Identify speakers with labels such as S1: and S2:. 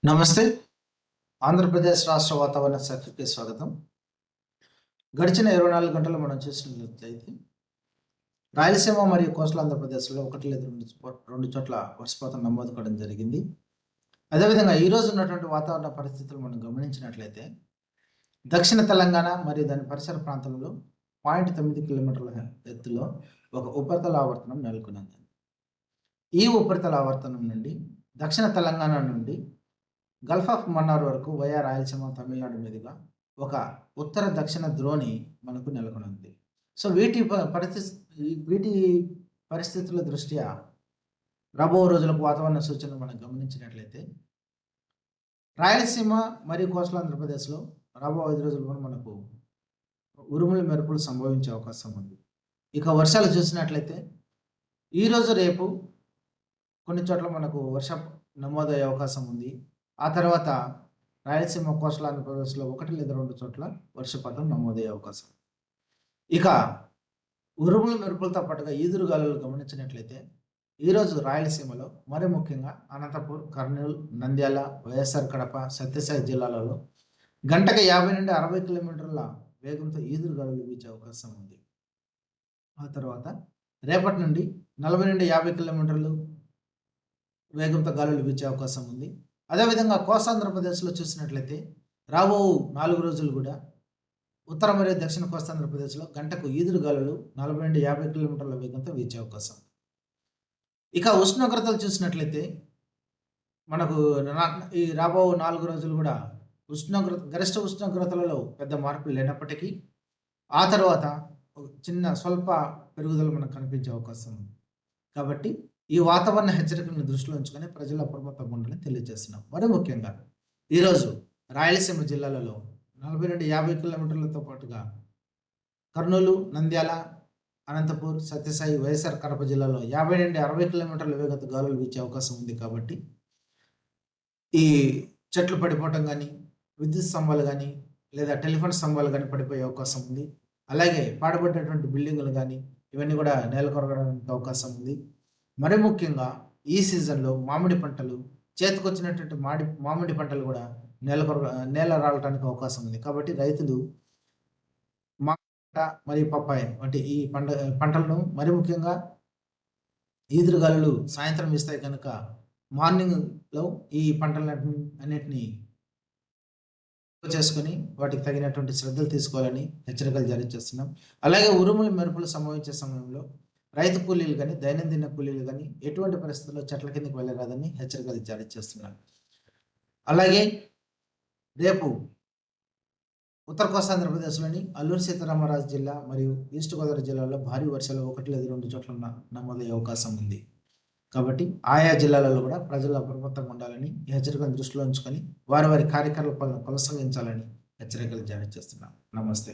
S1: నమస్తే. ఆంధ్రప్రదేశ్ రాష్ట్ర వాతావరణ శాఖకి స్వాగతం. గడిచిన 24 గంటలు మనం చూసినట్లయితే రాయలసీమ మరియు కోస్టల్ ఆంధ్రప్రదేశ్‌లో 1 లేదా 2 చోట్ల వర్షపాతం నమోదు కావడం జరిగింది. అదేవిధంగా ఈరోజు ఉన్నటువంటి వాతావరణ పరిస్థితులు మనం గమనించినట్లయితే దక్షిణ తెలంగాణ మరియు దాని పరిసర ప్రాంతాలలో 0.9 కిలోమీటర్ల ఎత్తులో ఒక ఉపరితల ఆవర్తనం నెలకొన్నది. ఈ ఉపరితల ఆవర్తనం నుండి దక్షిణ తెలంగాణ నుండి గల్ఫ్ ఆఫ్ మన్నార్ వరకు వయా రాయలసీమ, తమిళనాడు మీదుగా ఒక ఉత్తర దక్షిణ ద్రోణి మనకు నెలకొనుంది. సో వీటి పరిస్థితుల దృష్ట్యా రాబో రోజులకు వాతావరణ సూచనలు మనం గమనించినట్లయితే రాయలసీమ మరియు కోస్టల్ ఆంధ్రప్రదేశ్‌లో రాబో 5 రోజులు కూడా మనకు ఉరుములు, మెరుపులు సంభవించే అవకాశం ఉంది. ఇక వర్షాలు చూసినట్లయితే ఈరోజు, రేపు కొన్ని చోట్ల మనకు వర్షం నమోదయ్యే అవకాశం ఉంది. ఆ తర్వాత రాయలసీమ, కోస్టల్ ఆంధ్రప్రదేశ్‌లో 1 లేదా 2 చోట్ల వర్షపాతం నమోదయ్యే అవకాశం. ఇక ఉరుములు, మెరుపులతో పాటుగా ఈదురుగాలులు గమనించినట్లయితే ఈరోజు రాయలసీమలో మరి ముఖ్యంగా అనంతపూర్, కర్నూలు, నంద్యాల, వైఎస్ఆర్ కడప, సత్యసాయి జిల్లాలలో గంటకు 50 నుండి 60 కిలోమీటర్ల వేగంతో ఈదురుగాలులు వీచే అవకాశం ఉంది. ఆ తర్వాత రేపటి నుండి 40 నుండి 50 కిలోమీటర్లు వేగంతో గాలులు వీచే అవకాశం ఉంది. అదేవిధంగా కోస్తాంధ్రప్రదేశ్‌లో చూసినట్లయితే రాబో 4 రోజులు కూడా ఉత్తర మరియు దక్షిణ కోస్తాంధ్రప్రదేశ్‌లో గంటకు ఈదురుగాలులు 40 నుండి 50 కిలోమీటర్ల వేగంతో వీచే అవకాశం. ఇక ఉష్ణోగ్రతలు చూసినట్లయితే మనకు ఈ రాబో 4 రోజులు కూడా గరిష్ట ఉష్ణోగ్రతలలో పెద్ద మార్పులు లేనప్పటికీ ఆ తర్వాత చిన్న స్వల్ప పెరుగుదల మనకు కనిపించే అవకాశం ఉంది. కాబట్టి ఈ వాతావరణ హెచ్చరికలను దృష్టిలో ఉంచుకొని ప్రజలు అప్రమత్తంగా ఉండాలని తెలియజేస్తున్నాం. మరి ముఖ్యంగా ఈరోజు రాయలసీమ జిల్లాలలో 40 నుండి 50 కిలోమీటర్లతో పాటుగా కర్నూలు, నంద్యాల, అనంతపూర్, సత్యసాయి, వైఎస్ఆర్ కడప జిల్లాలో 50 నుండి 60 కిలోమీటర్ల వేగంతో గాలులు వీచే అవకాశం ఉంది. కాబట్టి ఈ చెట్లు పడిపోవటం కానీ, విద్యుత్ స్తంభాలు కానీ, లేదా టెలిఫోన్ స్తంభాలు కానీ పడిపోయే అవకాశం ఉంది. అలాగే పాడుబడ్డటువంటి బిల్డింగులు కానీ ఇవన్నీ కూడా నేలకొరగడానికి అవకాశం ఉంది. మరి ముఖ్యంగా ఈ సీజన్‌లో మామిడి పంటలు, చేతికొచ్చినటువంటి మామిడి పంటలు కూడా నేల రాలటానికి అవకాశం ఉంది. కాబట్టి రైతులు మామిడి మరియు పప్పాయ వంటి ఈ పంటలను మరి ముఖ్యంగా ఈదురుగాలులు సాయంత్రం వీస్తాయి కనుక మార్నింగ్‌లో ఈ పంటలన్నిటిని చేసుకొని వాటికి తగినటువంటి శ్రద్ధలు తీసుకోవాలని హెచ్చరికలు జారీ చేస్తున్నాం. అలాగే ఉరుములు, మెరుపులు సంభవించే సమయంలో రైతు కూలీలు కానీ, దైనందిన కూలీలు కానీ ఎటువంటి పరిస్థితుల్లో చెట్ల కిందకి వెళ్ళరాదని హెచ్చరికలు జారీ చేస్తున్నాం. అలాగే రేపు ఉత్తర కోస్తాంధ్రప్రదేశ్‌లోని అల్లూరి సీతారామరాజు జిల్లా మరియు ఈస్ట్ గోదావరి జిల్లాలో భారీ వర్షాలు 1 లేదా 2 చోట్ల నమోదయ్యే అవకాశం ఉంది. కాబట్టి ఆయా జిల్లాలలో కూడా ప్రజలు అప్రమత్తంగా ఉండాలని ఈ హెచ్చరికలను దృష్టిలో ఉంచుకొని వారి కార్యకలాపాలను కొనసాగించాలని హెచ్చరికలు జారీ చేస్తున్నాం. నమస్తే.